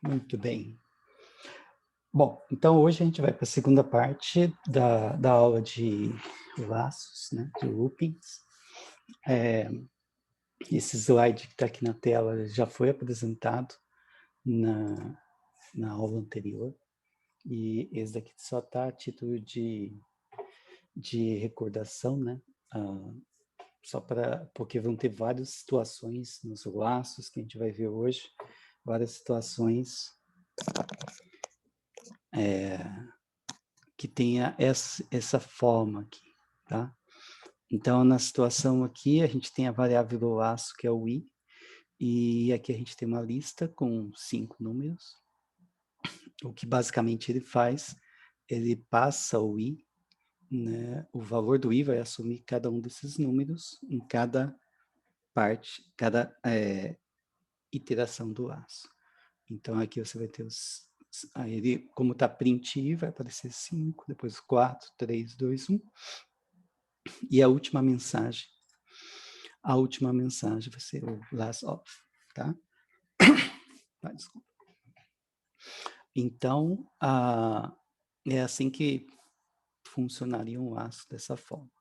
Muito bem. Bom, então hoje a gente vai para a segunda parte da aula de laços, né, de loopings. Esse slide que está aqui na tela já foi apresentado na aula anterior, e esse daqui só está a título de recordação, né? Só porque vão ter várias situações nos laços que a gente vai ver hoje, várias situações que tenha essa forma aqui, tá? Então, na situação aqui, a gente tem a variável do laço, que é o i, e aqui a gente tem uma lista com 5 números. O que basicamente ele faz, ele passa o i, né? O valor do i vai assumir cada um desses números em cada parte, cada iteração do laço. Então, aqui você vai ter aí ele, como está print i, vai aparecer 5, depois 4, 3, 2, 1. E a última mensagem vai ser o last off, tá? Desculpa. Então, é assim que funcionaria um laço dessa forma.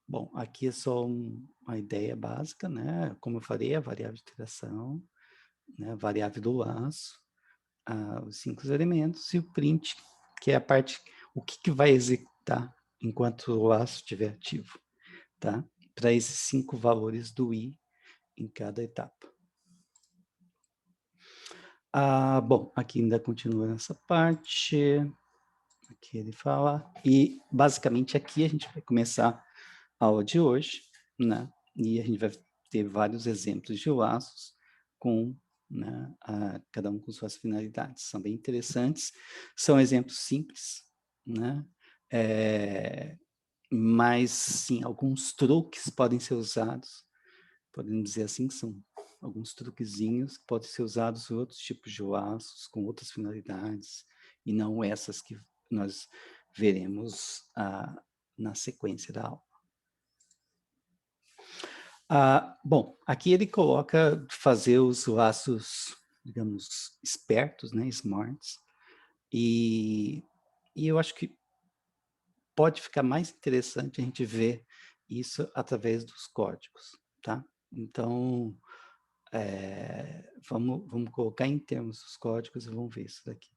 Bom, aqui é só uma ideia básica, né? Como eu falei, a variável de iteração, né? A variável do laço, os 5 elementos e o print, que é a parte, o que vai executar enquanto o laço estiver ativo, tá? Para esses 5 valores do i em cada etapa. Bom, aqui ainda continua nessa parte, aqui ele fala, e basicamente aqui a gente vai começar a aula de hoje, né? E a gente vai ter vários exemplos de laços com, né, cada um com suas finalidades. São bem interessantes, são exemplos simples, né? Mas, sim, alguns truques podem ser usados, podemos dizer assim, que são alguns truquezinhos que podem ser usados em outros tipos de laços, com outras finalidades, e não essas que nós veremos na sequência da aula. Bom, aqui ele coloca fazer os laços, digamos, espertos, né, smarts, e eu acho que pode ficar mais interessante a gente ver isso através dos códigos, tá? Então, vamos colocar em termos dos códigos e vamos ver isso daqui.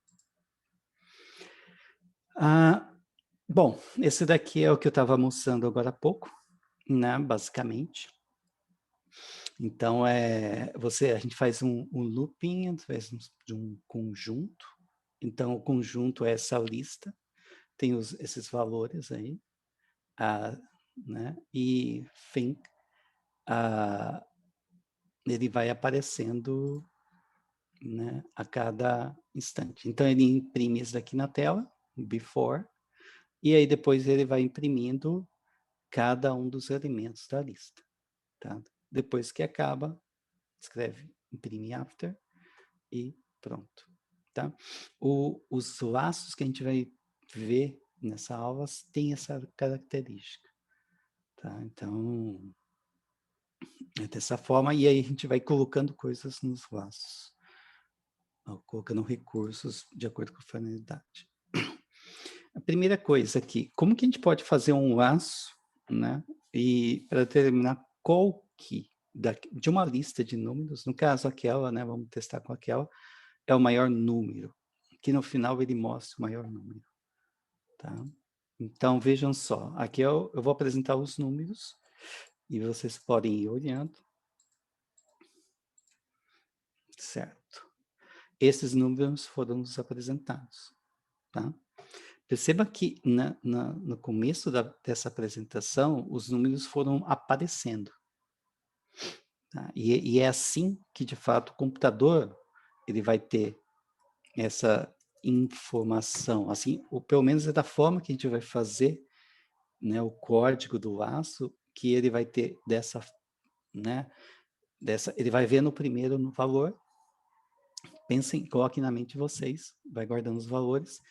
Bom, esse daqui é o que eu estava mostrando agora há pouco, né, basicamente. Então, a gente faz um looping através de um conjunto. Então, o conjunto é essa lista, tem esses valores aí, né? E think, ele vai aparecendo, né, a cada instante. Então, ele imprime isso daqui na tela, before, e aí depois ele vai imprimindo cada um dos elementos da lista, tá? Depois que acaba, escreve imprime after e pronto, tá? Os laços que a gente vai ver nessa aula têm essa característica, tá? Então, é dessa forma, e aí a gente vai colocando coisas nos laços, colocando recursos de acordo com a finalidade. A primeira coisa aqui, como que a gente pode fazer um laço, né? E para determinar qual que de uma lista de números, no caso aquela, né? Vamos testar com aquela, é o maior número, que no final ele mostra o maior número, tá? Então, vejam só, aqui eu vou apresentar os números e vocês podem ir olhando, certo? Esses números foram os apresentados, tá? Perceba que no começo dessa apresentação, os números foram aparecendo, tá? E é assim que, de fato, o computador ele vai ter essa informação, assim, ou pelo menos é da forma que a gente vai fazer, né, o código do laço, que ele vai ter né, ele vai ver no primeiro no valor, pensem, coloquem na mente de vocês, vai guardando os valores,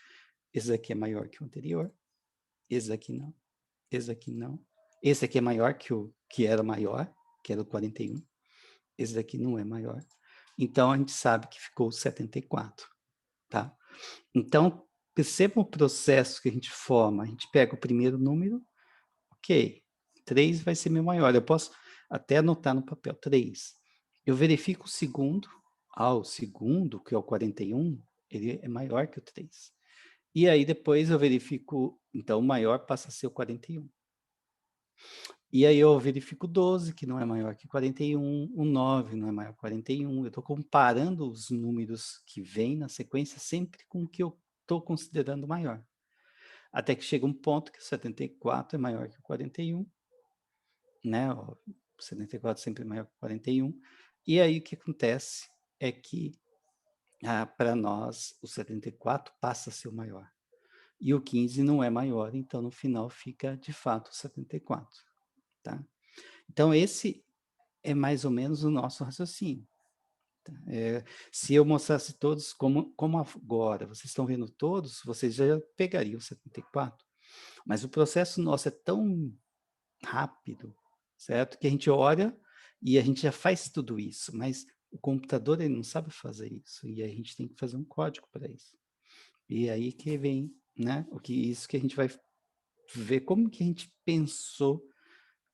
esse aqui é maior que o anterior, esse aqui não, esse aqui não, esse aqui é maior que o que era maior, que era o 41, esse daqui não é maior, Então, a gente sabe que ficou 74, tá? Então, perceba o processo que a gente forma. A gente pega o primeiro número, ok, 3 vai ser meu maior. Eu posso até anotar no papel 3. Eu verifico o segundo. O segundo, que é o 41, ele é maior que o 3. E aí depois eu verifico, então o maior passa a ser o 41. E aí eu verifico o 12, que não é maior que 41, o 9 não é maior que 41. Eu estou comparando os números que vêm na sequência sempre com o que eu estou considerando maior. Até que chega um ponto que o 74 é maior que o 41, né? O 74 sempre é maior que o 41. E aí o que acontece é que, para nós, o 74 passa a ser o maior. E o 15 não é maior, então no final fica de fato 74, tá? Então esse é mais ou menos o nosso raciocínio. Tá? Se eu mostrasse todos, como agora vocês estão vendo todos, vocês já pegariam 74. Mas o processo nosso é tão rápido, certo? Que a gente olha e a gente já faz tudo isso, mas o computador ele não sabe fazer isso, e a gente tem que fazer um código para isso. E aí que vem, né, isso que a gente vai ver como que a gente pensou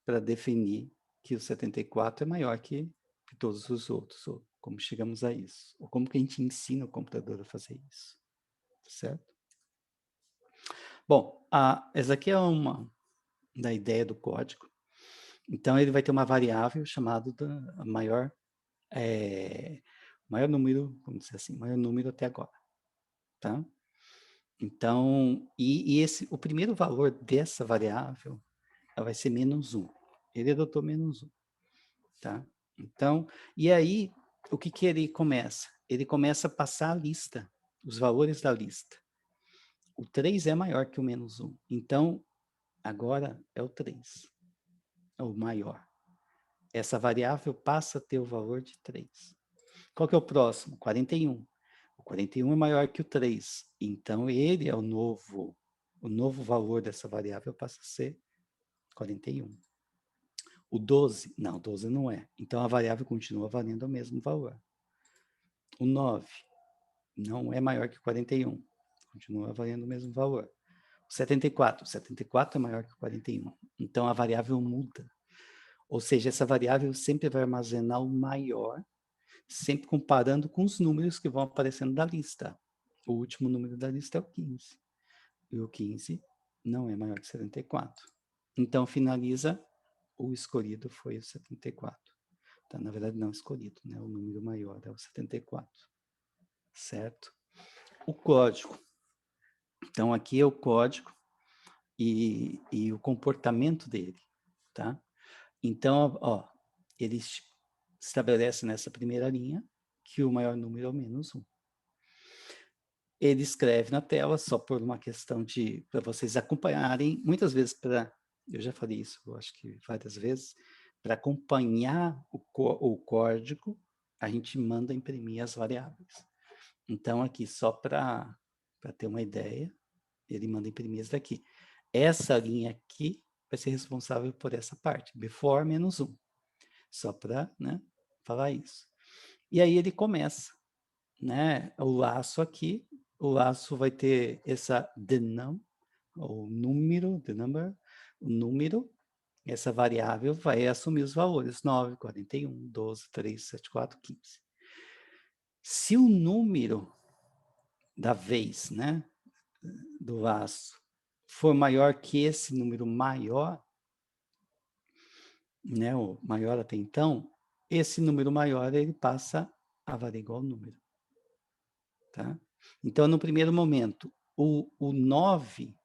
para definir que o 74 é maior que todos os outros, ou como chegamos a isso, ou como que a gente ensina o computador a fazer isso, certo? Bom, essa aqui é uma da ideia do código. Então, ele vai ter uma variável chamada maior, maior número, vamos dizer assim, maior número até agora, tá? Então, o primeiro valor dessa variável ela vai ser -1. Ele adotou -1, tá? Então, e aí, o que que ele começa? Ele começa a passar a lista, os valores da lista. O 3 é maior que o -1, então, agora é o 3, é o maior. Essa variável passa a ter o valor de 3. Qual que é o próximo? 41. O 41 é maior que o 3, então ele é o novo valor dessa variável passa a ser 41. O 12, não, 12 não é. Então a variável continua valendo o mesmo valor. O 9 não é maior que 41, continua valendo o mesmo valor. O 74 é maior que 41, então a variável muda. Ou seja, essa variável sempre vai armazenar o maior, sempre comparando com os números que vão aparecendo da lista. O último número da lista é o 15. E o 15 não é maior que 74. Então, finaliza, o escolhido foi o 74. Tá? Na verdade, não escolhido, né? O número maior é o 74. Certo? O código. Então, aqui é o código e o comportamento dele. Tá? Então, ó, ele estabelece nessa primeira linha que o maior número é o -1. Ele escreve na tela, só por uma questão para vocês acompanharem, muitas vezes eu já falei isso, eu acho que várias vezes, para acompanhar o código, a gente manda imprimir as variáveis. Então, aqui, só para ter uma ideia, ele manda imprimir isso daqui. Essa linha aqui vai ser responsável por essa parte, before -1. Só para, né, falar isso. E aí ele começa, né, o laço aqui, o laço vai ter essa denum, o número, the number, o número, essa variável vai assumir os valores 9, 41, 12, 3, 7, 4, 15. Se o número da vez, né, do laço, for maior que esse número maior, né, o maior até então, esse número maior ele passa a valer igual ao número. Tá? Então, no primeiro momento, o 9,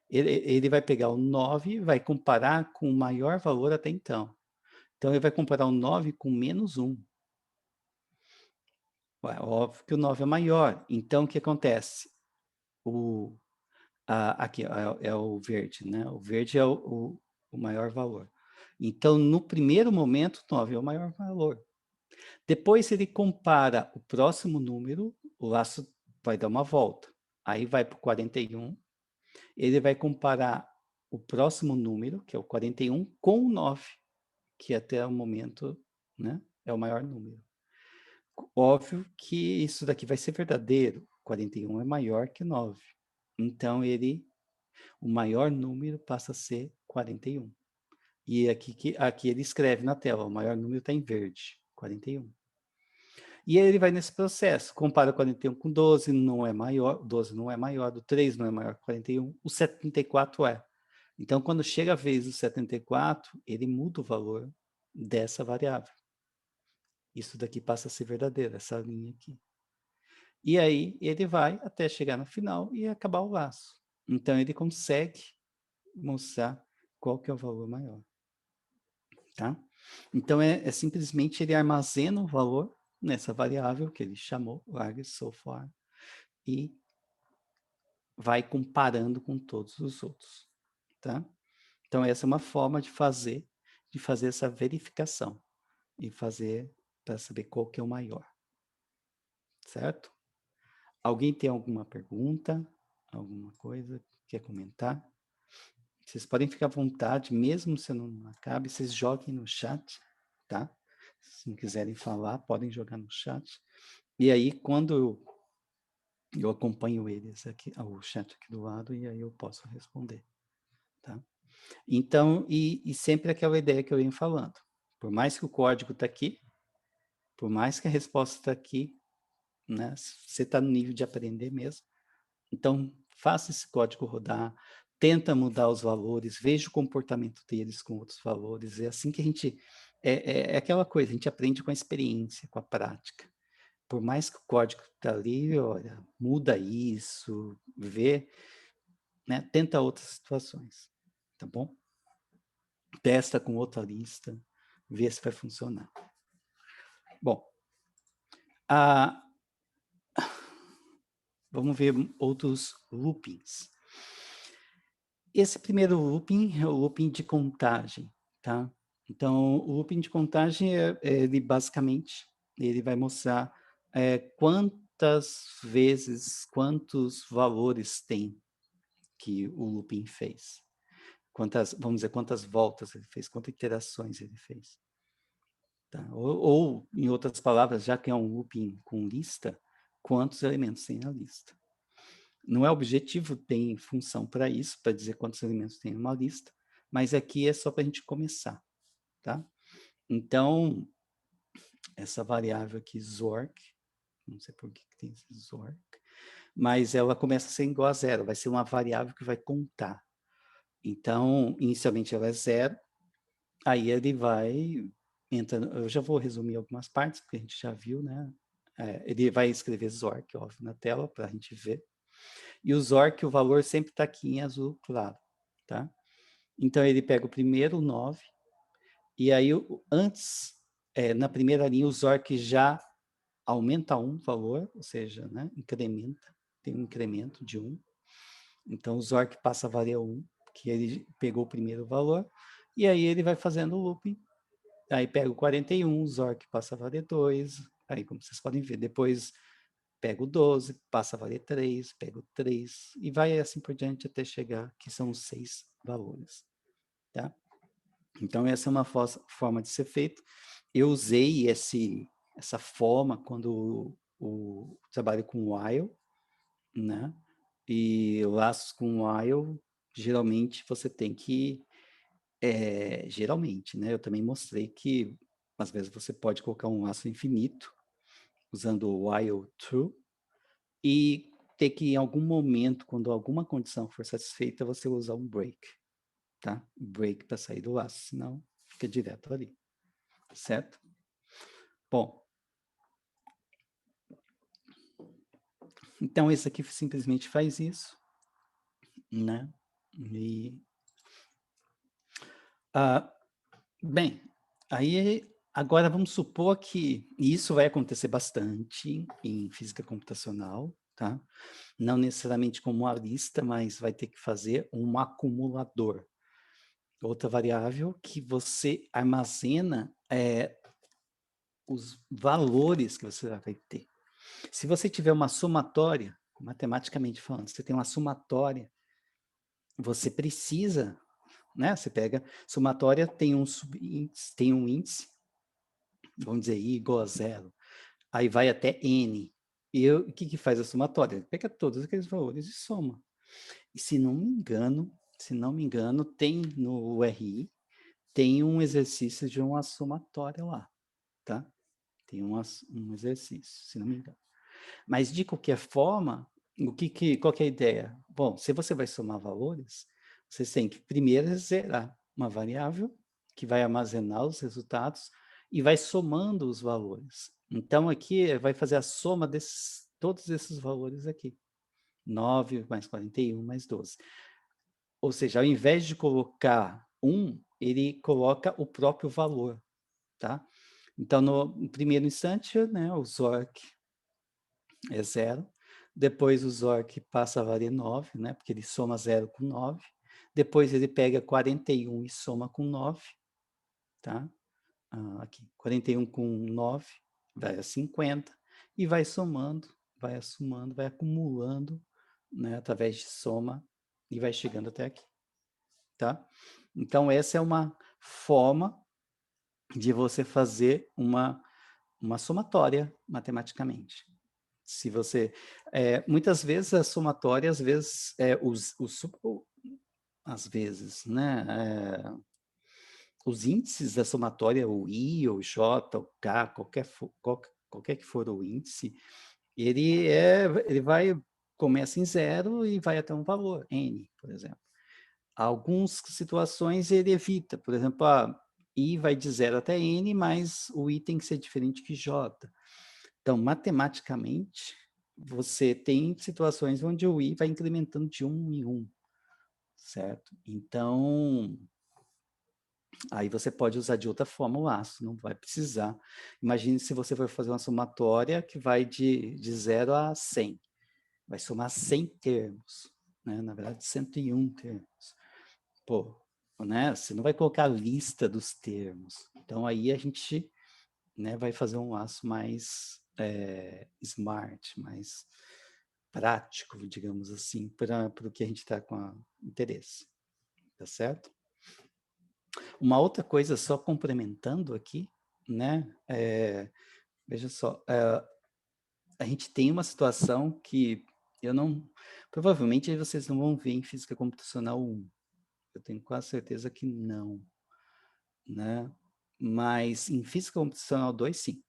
ele vai pegar o 9, vai comparar com o maior valor até então. Então, ele vai comparar o 9 com -1. Óbvio que o 9 é maior. Então, o que acontece? Aqui é o verde, né? O verde é o maior valor. Então, no primeiro momento, 9 é o maior valor. Depois, se ele compara o próximo número, o laço vai dar uma volta. Aí vai para o 41, ele vai comparar o próximo número, que é o 41, com o 9, que até o momento, né, é o maior número. Óbvio que isso daqui vai ser verdadeiro. 41 é maior que 9. Então, o maior número passa a ser 41. E aqui ele escreve na tela, o maior número está em verde, 41. E aí ele vai nesse processo, compara 41 com 12, não é maior, 12 não é maior, o 3 não é maior que 41, o 74 é. Então, quando chega a vez do 74, ele muda o valor dessa variável. Isso daqui passa a ser verdadeiro, essa linha aqui. E aí ele vai até chegar no final e acabar o laço. Então, ele consegue mostrar qual que é o valor maior. Tá? Então, é simplesmente ele armazena o valor nessa variável que ele chamou, largest so far, e vai comparando com todos os outros. Tá? Então, essa é uma forma de fazer essa verificação e fazer para saber qual que é o maior. Certo? Alguém tem alguma pergunta? Alguma coisa? Quer comentar? Vocês podem ficar à vontade, mesmo se não acabe, vocês joguem no chat, tá? Se não quiserem falar, podem jogar no chat. E aí, quando eu acompanho eles aqui, o chat aqui do lado, e aí eu posso responder, tá? Então, e sempre aquela ideia que eu venho falando. Por mais que o código está aqui, por mais que a resposta está aqui, né? Você está no nível de aprender mesmo. Então, faça esse código rodar, tenta mudar os valores, veja o comportamento deles com outros valores. É assim que a gente... É aquela coisa, a gente aprende com a experiência, com a prática. Por mais que o código está ali, olha, muda isso, vê, né? Tenta outras situações, tá bom? Testa com outra lista, vê se vai funcionar. Bom, vamos ver outros loopings. Esse primeiro looping é o looping de contagem, tá? Então, o looping de contagem, ele basicamente, ele vai mostrar quantas vezes, quantos valores tem que o looping fez. Vamos dizer, quantas voltas ele fez, quantas iterações ele fez. Tá? Ou, em outras palavras, já que é um looping com lista, quantos elementos tem na lista. Não é objetivo, tem função para isso, para dizer quantos elementos tem numa lista, mas aqui é só para a gente começar, tá? Então, essa variável aqui, Zork, não sei por que tem esse Zork, mas ela começa a ser igual a zero, vai ser uma variável que vai contar. Então, inicialmente ela é zero, aí ele vai, eu já vou resumir algumas partes, porque a gente já viu, né? Ele vai escrever Zork, óbvio, na tela, para a gente ver. E o Zork, o valor sempre está aqui em azul claro, tá? Então, ele pega o primeiro, o 9, e aí, antes, na primeira linha, o Zork já aumenta um valor, ou seja, né, incrementa, tem um incremento de 1. Então, o Zork passa a valer 1, que ele pegou o primeiro valor, e aí ele vai fazendo o looping, aí pega o 41, o Zork passa a valer 2, aí como vocês podem ver, depois pega o 12, passa a valer 3, pega o 3, e vai assim por diante até chegar, que são os 6 valores, tá? Então, essa é uma forma de ser feito. Eu usei essa forma quando o trabalho com while, né? E laços com while, geralmente você tem que... geralmente, né? Eu também mostrei que, às vezes, você pode colocar um laço infinito, usando o while true, e ter que, em algum momento, quando alguma condição for satisfeita, você usar um break, tá? Break para sair do laço, senão fica direto ali, certo? Bom, então esse aqui simplesmente faz isso, né? E, bem, aí agora vamos supor que isso vai acontecer bastante em física computacional, tá? Não necessariamente como uma lista, mas vai ter que fazer um acumulador. Outra variável que você armazena os valores que você vai ter. Se você tiver uma somatória, matematicamente falando, você tem uma somatória, você precisa, né? Você pega, somatória tem um subíndice, tem um índice, vamos dizer, I igual a 0. aí vai até N. E o que faz a somatória? Ele pega todos aqueles valores e soma. E se não me engano, tem no URI, tem um exercício de uma somatória lá, tá? Tem um exercício, se não me engano. Mas, de qualquer forma, qual que é a ideia? Bom, se você vai somar valores, você tem que primeiro zerar uma variável, que vai armazenar os resultados, e vai somando os valores. Então, aqui, vai fazer a soma desses, todos esses valores aqui. 9 mais 41 mais 12. Ou seja, ao invés de colocar 1, ele coloca o próprio valor, tá? Então, no primeiro instante, né, o ZORC é 0. Depois o ZORC passa a valer 9, né, porque ele soma 0 com 9. Depois ele pega 41 e soma com 9, tá? Aqui, 41 com 9 vai a 50, e vai somando, vai acumulando, né, através de soma, e vai chegando até aqui, tá? Então, essa é uma forma de você fazer uma somatória matematicamente. Se você, muitas vezes a somatória, às vezes, às vezes, né, os índices da somatória, o I, o J, o K, qualquer que for o índice, ele começa em 0 e vai até um valor, N, por exemplo. Algumas situações ele evita, por exemplo, I vai de 0 até N, mas o I tem que ser diferente que J. Então, matematicamente, você tem situações onde o I vai incrementando de 1 em 1, certo? Então, aí você pode usar de outra forma o laço, não vai precisar. Imagine se você for fazer uma somatória que vai de 0 a 100. Vai somar 100 termos, né? Na verdade, 101 termos. Pô, né? Você não vai colocar a lista dos termos. Então, aí a gente, né, vai fazer um laço mais smart, mais prático, digamos assim, para o que a gente está com interesse. Tá certo? Uma outra coisa, só complementando aqui, né? Veja só, a gente tem uma situação que eu não... Provavelmente vocês não vão ver em Física Computacional 1. Eu tenho quase certeza que não, né? Mas em Física Computacional 2, sim.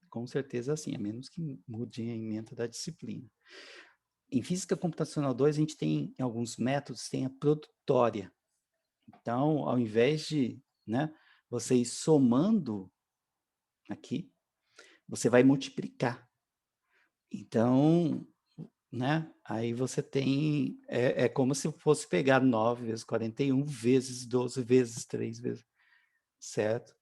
Com certeza sim, a menos que mude a ementa da disciplina. Em Física Computacional 2, a gente tem, em alguns métodos, tem a produtória. Então, ao invés de, né, você ir somando aqui, você vai multiplicar. Então, né, aí você tem, é como se fosse pegar 9 vezes 41 vezes 12 vezes 3 vezes, certo?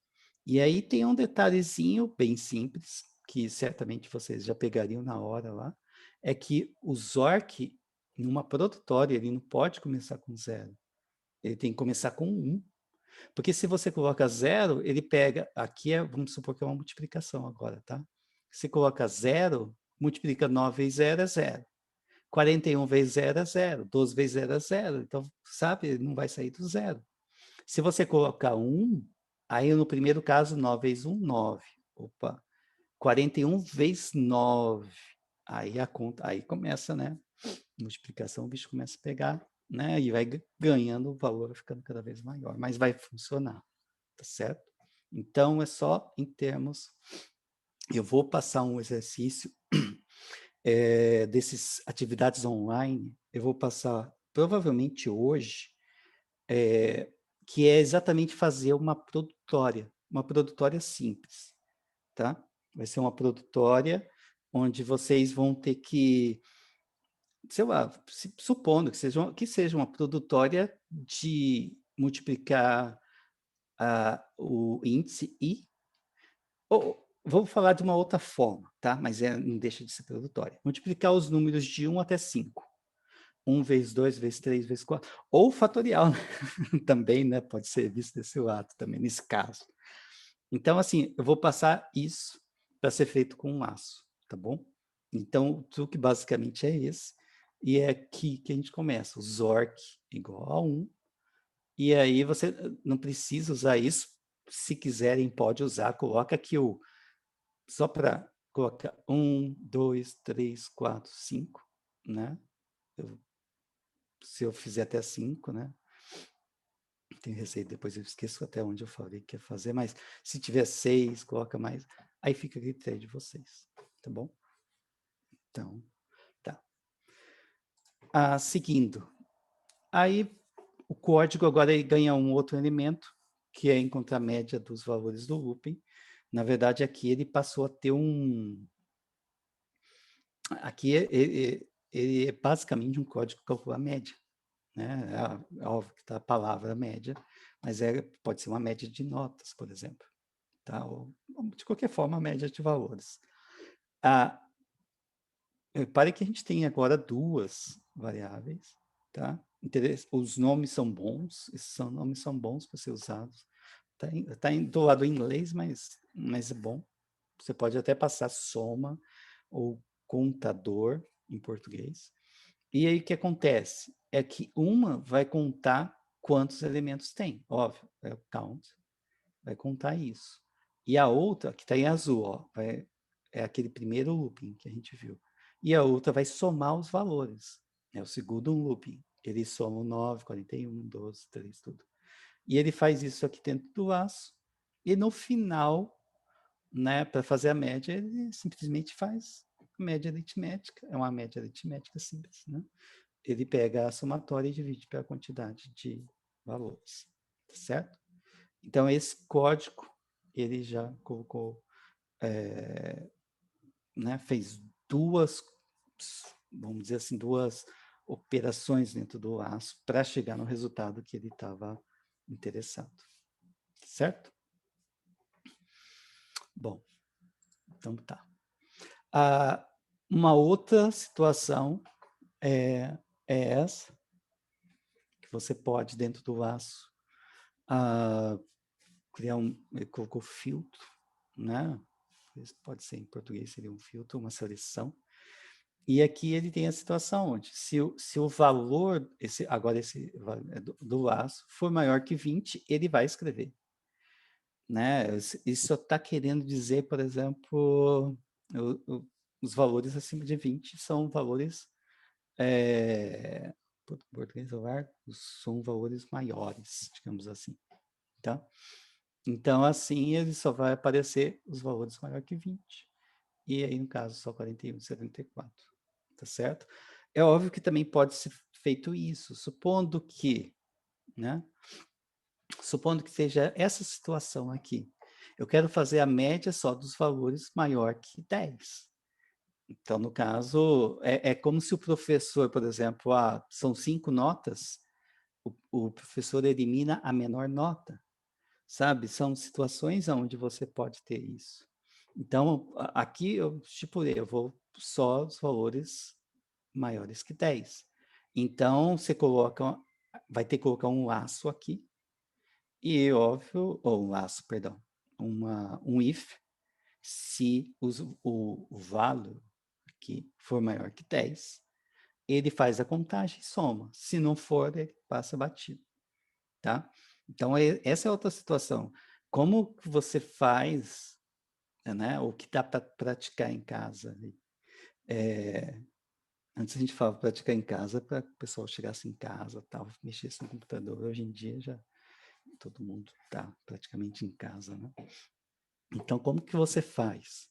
E aí tem um detalhezinho bem simples, que certamente vocês já pegariam na hora lá, é que o ZORC, numa produtória, ele não pode começar com 0. Ele tem que começar com 1. Porque se você coloca 0, ele pega, aqui vamos supor que é uma multiplicação agora, tá? Se coloca 0, multiplica 9 vezes 0 é 0. 41 vezes 0 é 0. 12 vezes 0 é 0. Então, sabe, não vai sair do 0. Se você colocar 1, aí no primeiro caso, 9 vezes 1, 9. Opa, 41 vezes 9. Aí a conta, aí começa, né? Multiplicação, o bicho começa a pegar, né? E vai ganhando o valor, ficando cada vez maior. Mas vai funcionar, tá certo? Então, é só em termos... Eu vou passar um exercício desses atividades online, eu vou passar provavelmente hoje, que é exatamente fazer uma produtória simples, tá? Vai ser uma produtória onde vocês vão ter que, sei lá, supondo que seja uma produtória de multiplicar o índice I, ou vou falar de uma outra forma, tá? Mas não deixa de ser produtória. Multiplicar os números de 1 até 5. 1 vezes 2 vezes 3 vezes 4. Ou fatorial, né? Também, né? Pode ser visto desse lado também, nesse caso. Então, assim, eu vou passar isso para ser feito com um laço, tá bom? Então, o truque basicamente é esse. E é aqui que a gente começa. O ZORC igual a 1. E aí você não precisa usar isso. Se quiserem, pode usar. Coloca aqui só para colocar 1, 2, 3, 4, 5, né? Se eu fizer até 5, né? Tem receita, depois eu esqueço até onde eu falei que ia fazer, mas se tiver 6, coloca mais, aí fica a critério de vocês, tá bom? Então, tá. Seguindo. Aí, o código agora ele ganha um outro elemento, que é encontrar a média dos valores do looping. Na verdade, aqui ele passou a ter um... Aqui ele é basicamente um código para calcular a média, né? É óbvio que está a palavra média, mas pode ser uma média de notas, por exemplo, tá? Ou, de qualquer forma, a média de valores. Repare que a gente tem agora 2 variáveis, tá? Os nomes são bons, esses nomes são bons para ser usados. Tá do lado em inglês, mas é bom. Você pode até passar soma ou contador em português. E aí o que acontece? É que uma vai contar quantos elementos tem, óbvio, é o count, vai contar isso. E a outra, que está em azul, ó, é aquele primeiro looping que a gente viu. E a outra vai somar os valores. É o segundo looping. Ele soma o 9, 41, 12, 3, tudo. E ele faz isso aqui dentro do laço. E no final, né, para fazer a média, ele simplesmente faz média aritmética. É uma média aritmética simples, né? Ele pega a somatória e divide pela quantidade de valores, certo? Então, esse código, ele já colocou, né, fez 2, vamos dizer assim, 2 operações dentro do laço para chegar no resultado que ele estava interessado, certo? Bom, então tá. Uma outra situação é essa, que você pode, dentro do laço, criar ele colocou filtro, né? Isso pode ser em português, seria um filtro, uma seleção. E aqui ele tem a situação onde, se o valor, agora esse do laço, for maior que 20, ele vai escrever. Né? Isso está querendo dizer, por exemplo, os valores acima de 20 são valores, português, são valores maiores, digamos assim. Tá? Então, assim, ele só vai aparecer os valores maior que 20. E aí, no caso, só 41, 74. Tá certo? É óbvio que também pode ser feito isso, supondo que, né? Supondo que seja essa situação aqui. Eu quero fazer a média só dos valores maior que 10. Então, no caso, é como se o professor, por exemplo, são 5 notas, o professor elimina a menor nota, sabe? São situações onde você pode ter isso. Então, aqui eu estipulei, eu vou só os valores maiores que 10. Então, você vai ter que colocar um laço aqui, e óbvio, ou um laço, perdão, um if, se o valor aqui for maior que 10, ele faz a contagem e soma. Se não for, ele passa batido, tá? Então, essa é outra situação. Como você faz, né, o que dá para praticar em casa? Antes a gente falava praticar em casa para o pessoal chegasse em casa, tal, mexesse no computador. Hoje em dia já todo mundo está praticamente em casa, né? Então, como que você faz?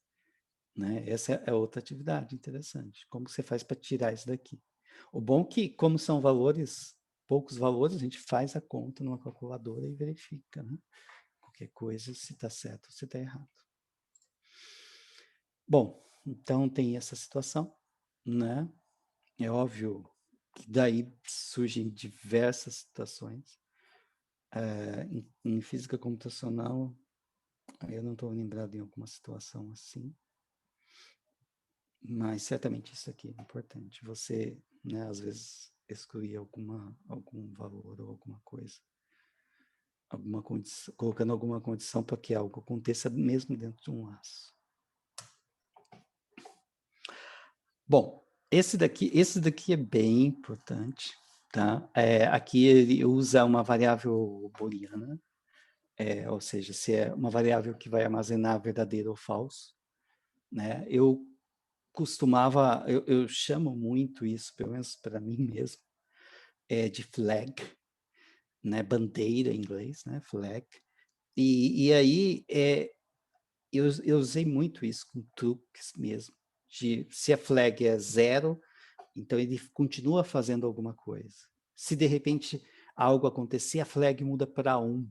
Né? Essa é outra atividade interessante. Como você faz para tirar isso daqui? O bom é que, como são valores, poucos valores, a gente faz a conta numa calculadora e verifica, né? Qualquer coisa, se está certo ou se está errado. Bom, então tem essa situação, né? É óbvio que daí surgem diversas situações. Em física computacional, eu não estou lembrado em alguma situação assim, mas certamente isso aqui é importante. Você, né, às vezes, excluir algum valor ou alguma coisa, alguma condição, colocando alguma condição para que algo aconteça mesmo dentro de um laço. Bom, esse daqui é bem importante, tá? Aqui ele usa uma variável booleana, ou seja, se é uma variável que vai armazenar verdadeiro ou falso, né? Eu costumava, eu chamo muito isso, pelo menos para mim mesmo, de flag, né? Bandeira em inglês, né? Flag. E aí, eu usei muito isso com truques mesmo, de se a flag é 0, então ele continua fazendo alguma coisa. Se de repente algo acontecer, a flag muda para 1.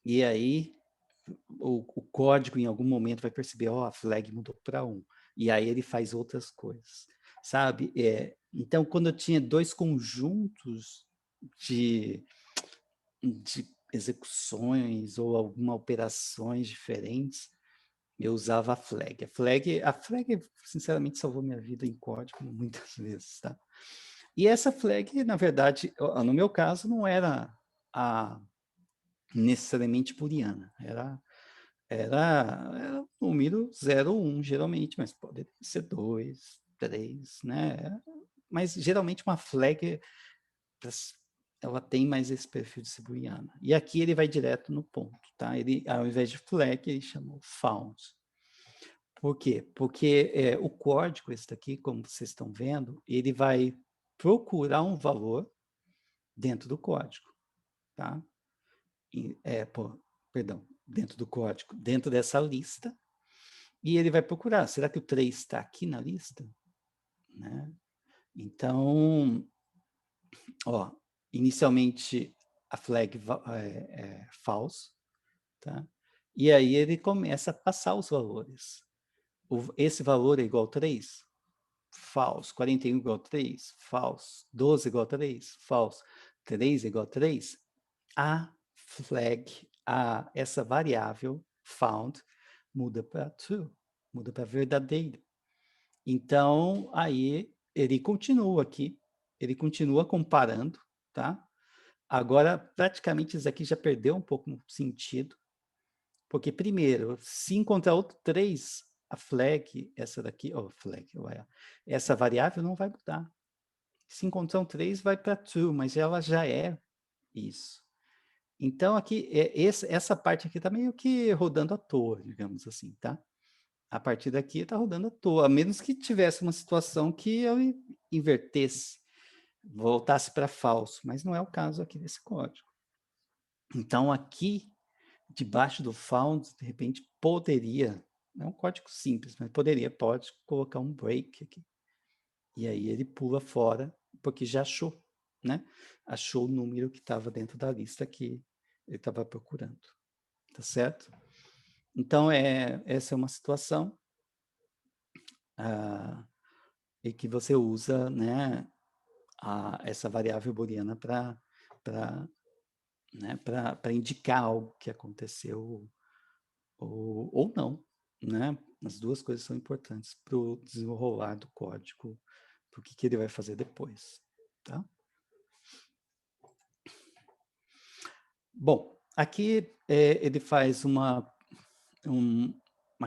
E aí o código em algum momento vai perceber, a flag mudou para 1. E aí ele faz outras coisas, sabe? Então, quando eu tinha 2 conjuntos de execuções ou alguma operações diferentes, eu usava a flag. A flag, sinceramente, salvou minha vida em código muitas vezes, tá? E essa flag, na verdade, no meu caso, não era necessariamente booleana, era o número 0 ou 1, geralmente, mas pode ser 2, 3, né? Mas, geralmente, uma flag, ela tem mais esse perfil de ser booleana. E aqui ele vai direto no ponto, tá? Ele, ao invés de flag, ele chamou found. Por quê? Porque o código, esse daqui, como vocês estão vendo, ele vai procurar um valor dentro do código, tá? Perdão, dentro do código, dentro dessa lista, e ele vai procurar, será que o 3 está aqui na lista? Né? Então, inicialmente a flag false, tá? E aí ele começa a passar os valores. Esse valor é igual a 3? False. 41 igual a 3? False. 12 igual a 3? False. 3 igual a 3? A flag, essa variável found, muda para true, muda para verdadeiro. Então, aí ele continua aqui, ele continua comparando, tá? Agora, praticamente, isso aqui já perdeu um pouco o sentido, porque, primeiro, se encontrar outro 3, a flag, essa daqui, essa variável não vai mudar. Se encontrar um 3, vai para true, mas ela já é isso. Então, aqui, essa parte aqui está meio que rodando à toa, digamos assim, tá? A partir daqui está rodando à toa, a menos que tivesse uma situação que eu invertesse, voltasse para falso, mas não é o caso aqui desse código. Então, aqui, debaixo do found, de repente, poderia, é um código simples, mas pode colocar um break aqui. E aí ele pula fora, porque já achou, né? Achou o número que estava dentro da lista que ele estava procurando, tá certo? Então, essa é uma situação em que você usa, né, essa variável booleana para né, indicar algo que aconteceu ou não, né? As duas coisas são importantes para o desenrolar do código, para o que ele vai fazer depois, tá? Bom, aqui ele faz uma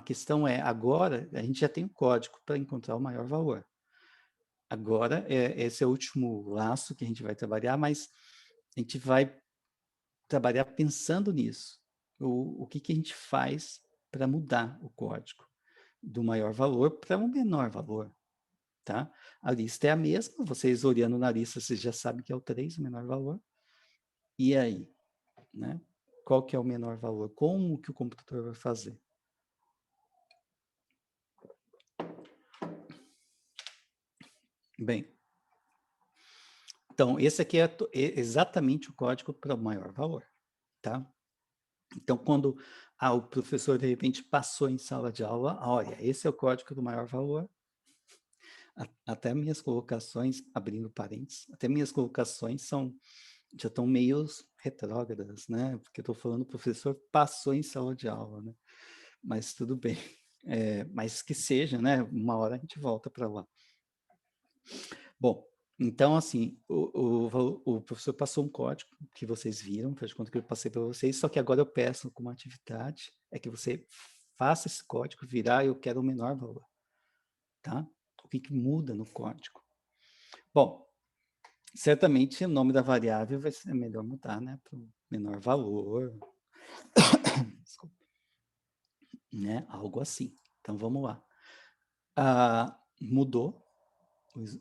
questão agora a gente já tem o código para encontrar o maior valor. Agora, esse é o último laço que a gente vai trabalhar, mas a gente vai trabalhar pensando nisso. O que a gente faz para mudar o código do maior valor para um menor valor, tá? A lista é a mesma, vocês olhando na lista, vocês já sabem que é o 3, o menor valor. E aí, né? Qual que é o menor valor? Como que o computador vai fazer? Bem, então, esse aqui é exatamente o código para o maior valor, tá? Então, quando o professor, de repente, passou em sala de aula, olha, esse é o código do maior valor, até minhas colocações, abrindo parênteses, até minhas colocações já estão meio retrógradas, né? Porque eu estou falando, o professor passou em sala de aula, né? Mas tudo bem. Mas que seja, né? Uma hora a gente volta para lá. Bom, então, assim, o professor passou um código que vocês viram, faz de conta que eu passei para vocês, só que agora eu peço como atividade que você faça esse código virar eu quero o menor valor, tá? O que muda no código? Bom, certamente o nome da variável vai ser melhor mudar, né, para o menor valor, desculpa, né, algo assim. Então, vamos lá. Mudou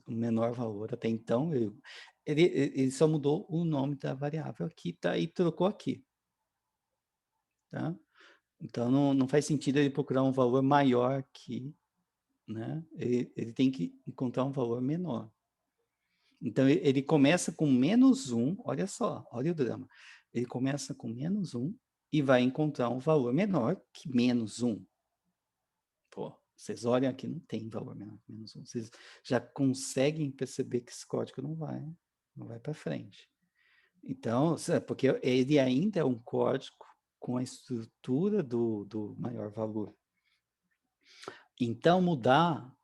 o menor valor até então, ele só mudou o nome da variável aqui, tá, e trocou aqui, tá? Então não faz sentido ele procurar um valor maior aqui, né? Ele tem que encontrar um valor menor. Então ele começa com -1, olha só, olha o drama. Ele começa com -1 e vai encontrar um valor menor que -1. Pô, vocês olham aqui, não tem valor menor que -1. Vocês já conseguem perceber que esse código não vai para frente. Então, porque ele ainda é um código com a estrutura do maior valor. Então, mudar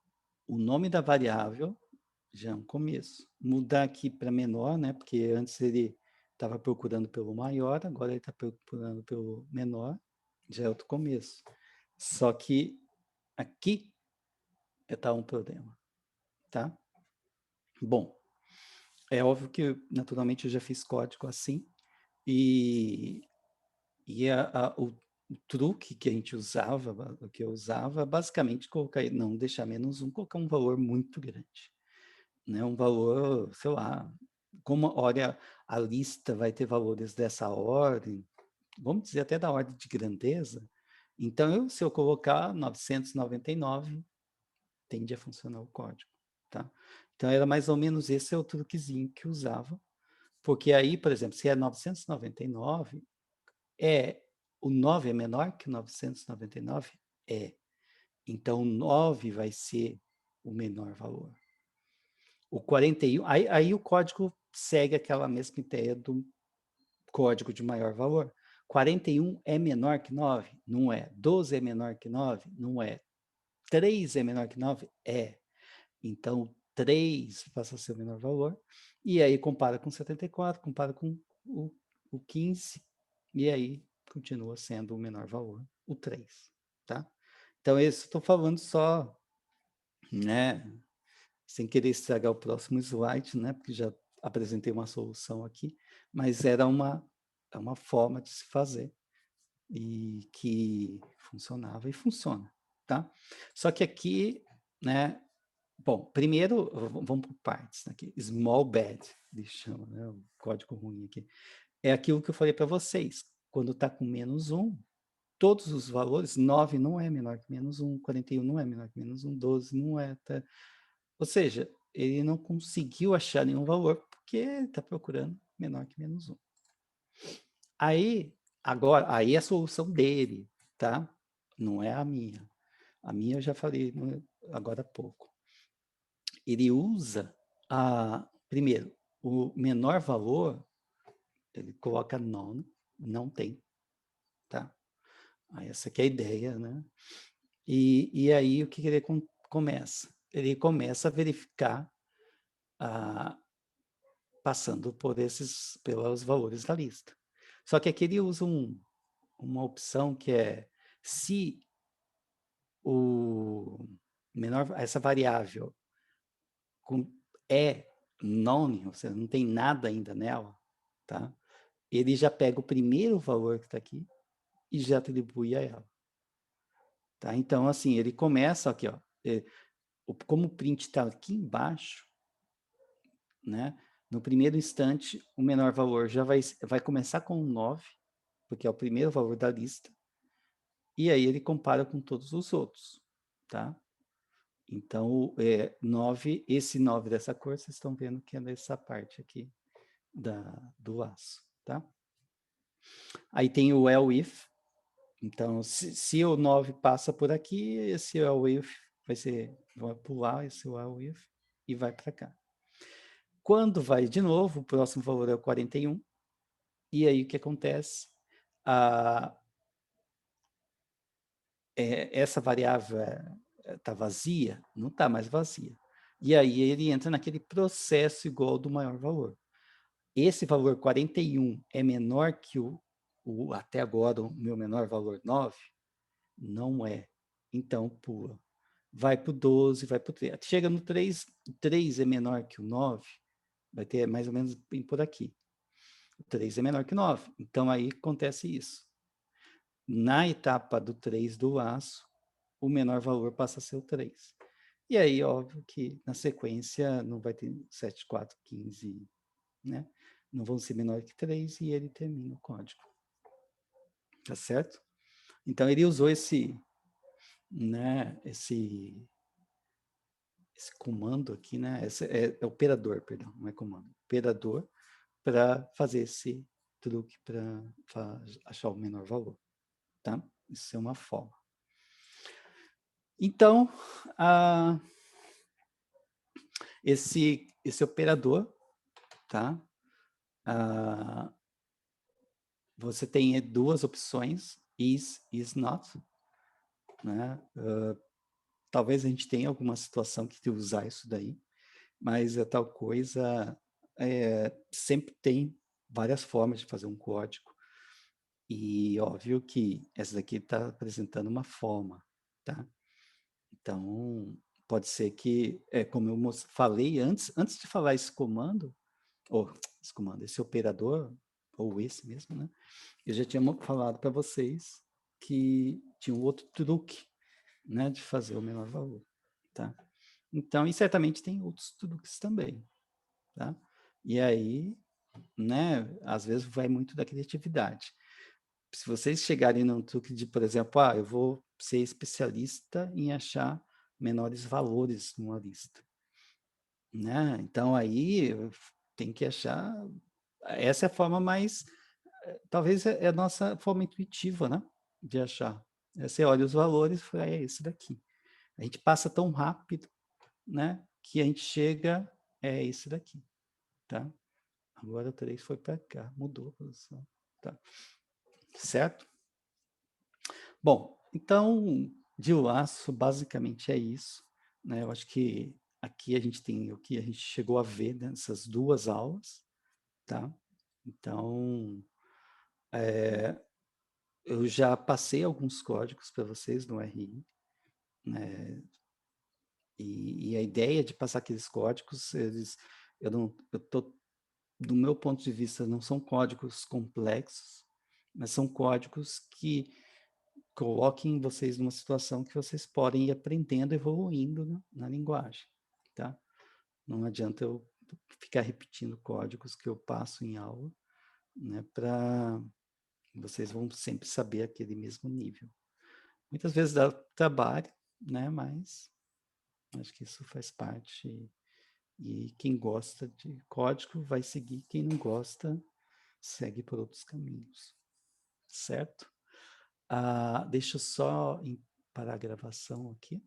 o nome da variável já é um começo. Mudar aqui para menor, né? Porque antes ele estava procurando pelo maior, agora ele está procurando pelo menor, já é outro começo. Só que aqui está um problema, tá? Bom, é óbvio que naturalmente eu já fiz código assim e o truque que a gente usava, o que eu usava, basicamente colocar, não deixar -1, colocar um valor muito grande, né? Um valor, sei lá, como olha, a lista vai ter valores dessa ordem, vamos dizer até da ordem de grandeza, então se eu colocar 999, tende a funcionar o código, tá? Então era mais ou menos esse é o truquezinho que eu usava, porque aí, por exemplo, se é 999, o 9 é menor que o 999? É. Então, o 9 vai ser o menor valor. O 41, aí o código segue aquela mesma ideia do código de maior valor. 41 é menor que 9? Não é. 12 é menor que 9? Não é. 3 é menor que 9? É. Então, 3 passa a ser o menor valor. E aí compara com 74, compara com o 15, e aí continua sendo o menor valor, o 3, tá? Então, isso estou falando só, né, sem querer estragar o próximo slide, né, porque já apresentei uma solução aqui, mas era uma forma de se fazer e que funcionava e funciona, tá? Só que aqui, né, bom, primeiro, vamos por partes aqui. Small bad, ele chama, né? O código ruim aqui. É aquilo que eu falei para vocês. Quando está com -1, todos os valores, 9 não é menor que -1, 41 não é menor que -1, 12 não é. Tá? Ou seja, ele não conseguiu achar nenhum valor porque ele está procurando menor que -1. Aí, agora, aí é a solução dele, tá? Não é a minha. A minha eu já falei agora há pouco. Ele usa, primeiro, o menor valor, ele coloca none, não tem, tá? Aí essa aqui é a ideia, né? E aí o que ele começa? Ele começa a verificar, passando pelos valores da lista. Só que aqui ele usa uma opção que é, se essa variável é none, ou seja, não tem nada ainda nela, tá? Ele já pega o primeiro valor que está aqui e já atribui a ela. Tá? Então, assim, ele começa aqui, ó, como o print está aqui embaixo, né? No primeiro instante, o menor valor já vai começar com 9, porque é o primeiro valor da lista, e aí ele compara com todos os outros, tá? Então, 9, esse 9 dessa cor, vocês estão vendo que é dessa parte aqui do laço, tá? Aí tem o else if, então, se o 9 passa por aqui, esse else if vai pular esse else if e vai para cá. Quando vai de novo, o próximo valor é o 41, e aí o que acontece? Essa variável está vazia? Não está mais vazia. E aí ele entra naquele processo igual do maior valor. Esse valor 41 é menor que até agora, o meu menor valor 9? Não é. Então, pula. Vai para o 12, vai para o 3. Chega no 3, o 3 é menor que o 9, vai ter mais ou menos bem por aqui. O 3 é menor que o 9. Então, aí acontece isso. Na etapa do 3 do laço, o menor valor passa a ser o 3. E aí, óbvio que na sequência não vai ter 7, 4, 15, né? Não vão ser menor que 3 e ele termina o código. Tá certo? Então ele usou né, esse comando aqui, né? Esse é operador, perdão, não é comando. Operador para fazer esse truque para achar o menor valor, tá? Isso é uma forma. Então, esse operador, tá? Você tem duas opções, is not, né? Talvez a gente tenha alguma situação que usar isso daí, mas é tal coisa, sempre tem várias formas de fazer um código. E óbvio que essa daqui está apresentando uma forma, tá? Então, pode ser que, como eu falei antes de falar esse comando, ou esse comando, esse operador, ou esse mesmo, né? Eu já tinha falado para vocês que tinha um outro truque, né, de fazer o menor valor, tá? Então, e certamente tem outros truques também, tá? E aí, né, às vezes vai muito da criatividade. Se vocês chegarem num truque de, por exemplo, eu vou ser especialista em achar menores valores numa lista, né? Então aí tem que achar, essa é a forma mais, talvez é a nossa forma intuitiva, né, de achar. Você olha os valores, é esse daqui. A gente passa tão rápido, né, que a gente chega, é esse daqui, tá? Agora o 3 foi para cá, mudou a posição, tá? Certo? Bom, então, de laço, basicamente é isso, né? Eu acho que aqui a gente tem o que a gente chegou a ver nessas duas aulas, tá? Então, eu já passei alguns códigos para vocês no RI, né? E a ideia de passar aqueles códigos, eu tô, do meu ponto de vista, não são códigos complexos, mas são códigos que coloquem vocês numa situação que vocês podem ir aprendendo, evoluindo na linguagem, tá? Não adianta eu ficar repetindo códigos que eu passo em aula, né? Vocês vão sempre saber aquele mesmo nível. Muitas vezes dá trabalho, né? Mas acho que isso faz parte. E quem gosta de código vai seguir, quem não gosta segue por outros caminhos, certo? Deixa eu só parar a gravação aqui.